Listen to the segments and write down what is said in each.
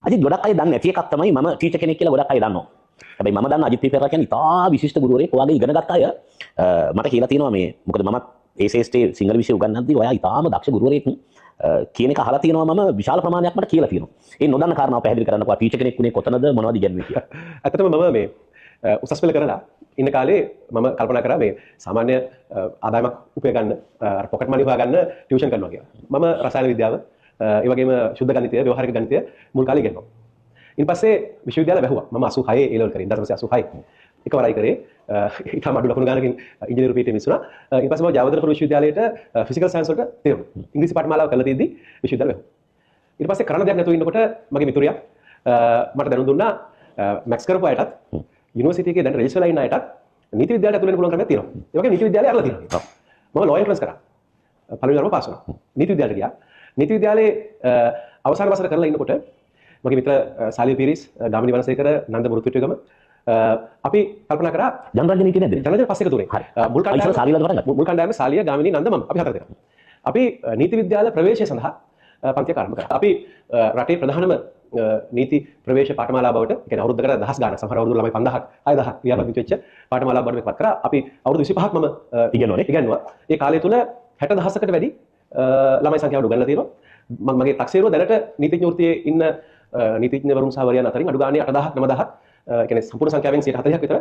අජිත් ගොඩක් අය දන්නේ නැති එකක් තමයි මම ටීචර් කෙනෙක් කියලා ගොඩක් අය දන්නවා. හැබැයි මම දන්න අජිත් පීපර්ලා කියන්නේ ඉතා විශිෂ්ට ගුරුවරයෙක්. ඔයාගේ ඉගෙන ගත්ත අය මට කියලා තියෙනවා මේ මොකද මමත් ඒ ශේෂ්ත්‍රයේ සිංහල විෂය උගන්වද්දී ඔයා ඉතාම දක්ෂ ගුරුවරයෙක් කියන එක අහලා තියෙනවා මම විශාල ප්‍රමාණයක් මට කියලා තියෙනවා. ඒ නොදන්න කාරණාව පැහැදිලි කරන්නකෝ ටීචර් කෙනෙක් උනේ කොතනද මොනවද ඉගෙනුවේ කියලා. ඇත්තටම මම මේ උසස් පෙළ කරලා ඉන්න කාලේ මම කල්පනා කරා මේ සාමාන්‍ය ආදායමක් උපය ගන්න පොකට් මනි හොයා ගන්න ටියුෂන් කරනවා කියලා. මම රසායන විද්‍යාව ඒ වගේම ශුද්ධ ගණිතය ව්‍යවහාරික ගණිතය මුල් කාලේ ඉගෙනුවා. ඊට පස්සේ විශ්වවිද්‍යාලය වැහුවා. මම 86 A level කරේ 86 එකවරයි කරේ. ඊටම අඩු ලකුණු ගානකින් ඉංජිනේරු පීඨෙ මිස්සුණා. ඊට පස්සේ මම ජයවර්ධනපුර විශ්වවිද්‍යාලයට ෆිසිකල් සයන්ස් වලට තේරුණා. ඉංග්‍රීසි පාඨමාලාව කරලා තියෙද්දි විශ්වවිද්‍යාලය වැහුවා. ඊට පස්සේ කරන්න දෙයක් නැතුව ඉන්නකොට මගේ මිතුරියක් මට දැනුම් දුන්නා මැක්ස් කරපු අයටත් යුනිවර්සිටි එකේ දැන් රෙජිස්ටර් වෙලා ඉන්න අයටත් නීති විද්‍යාලයට ඇතුළු වෙන්න පුළුවන් ක්‍රමයක් තියෙනවා. ඒ වගේ නීති විද්‍යාලය අරලා තියෙනවා. මම ලෝ එන්ට්‍රන්ස් කරා. පළවෙනි වරම පාස් වුණා. නීති විද්‍යාලයට ගියා. නීති විද්‍යාලයේ අවසාන වසර කරලා ඉන්නකොට මගේ මිත්‍ර සාලිය පීරිස්, ගාමිණී වනසේකර, නන්ද මුරුතුට්ටුගම අපි කල්පනා කරා ජනරාජ්‍ය නීතිය නැද්ද? ජනරාජ්‍ය පස්සේ එකතු වුණේ. මුල් කණ්ඩායමේ සාලිය, ගාමිණී, නන්ද මම අපි හතර දෙනා. අපි නීති විද්‍යාල ප්‍රවේශය සඳහා පන්තියක් ආරම්භ කරා. අපි රටේ ප්‍රධානම නීති ප්‍රවේශ පාඨමාලා බවට කියන්නේ අවුරුද්දකට 1000 ගාණක් සමහර අවුරුදු ළමයි 5000ක් 6000ක් ව්‍යාපෘති වෙච්ච පාඨමාලා බවට මේකපත් කරා. අපි අවුරුදු 25ක් මම ඉගෙනුවා. ඒ කාලය තුල 60000කට වැඩි ළමයි සංඛ්‍යාවට උගන්වලා තියෙනවා. මගේ තක්සේරුව දැනට නීතිඥ වෘත්තියේ ඉන්න නීතිඥවරුන් සහ වරියන් අතරින් අඩු ගානේ 8000ක් 9000ක් කියන්නේ සම්පූර්ණ සංඛ්‍යාවෙන් 140ක් විතර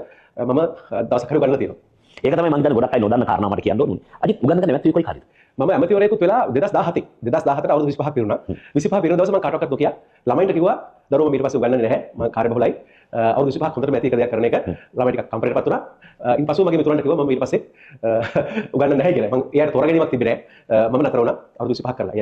මම දවසක් හරි උගන්වලා තියෙනවා. ඒක තමයි මම දැන් ගොඩක් අය නොදන්න කාරණා මට කියන්න ඕනේ. අජිත් උගන්වන්න නැවතුනේ කොයි කාලෙද? මම ඇමතිවරයෙකුත් වෙලා 2017ට අවුරුදු 25ක් පිරුණා. 25 පිරුණ දවසේ මම කාටවත් නොකිය ළමයින්ට කිව්වා දරුවෝ මම ඊට පස්සේ උගන්වන්නේ නැහැ. මම කාර්යබහුලයි. අවුරුදු 25ක් හොඳටම ඇති එක දෙයක් කරන එක ළමයි ටිකක් කම්පැනිටපත් වුණා. ඉන්පසු මගේ මිතුරන්ට කිව්වා මම ඊට පස්සේ උගන්වන්නේ නැහැ කියලා. මම එයාට තෝරා ගැනීමක් තිබ්බේ නැහැ. මම නතර වුණා අවුරුදු 25ක් කරලා.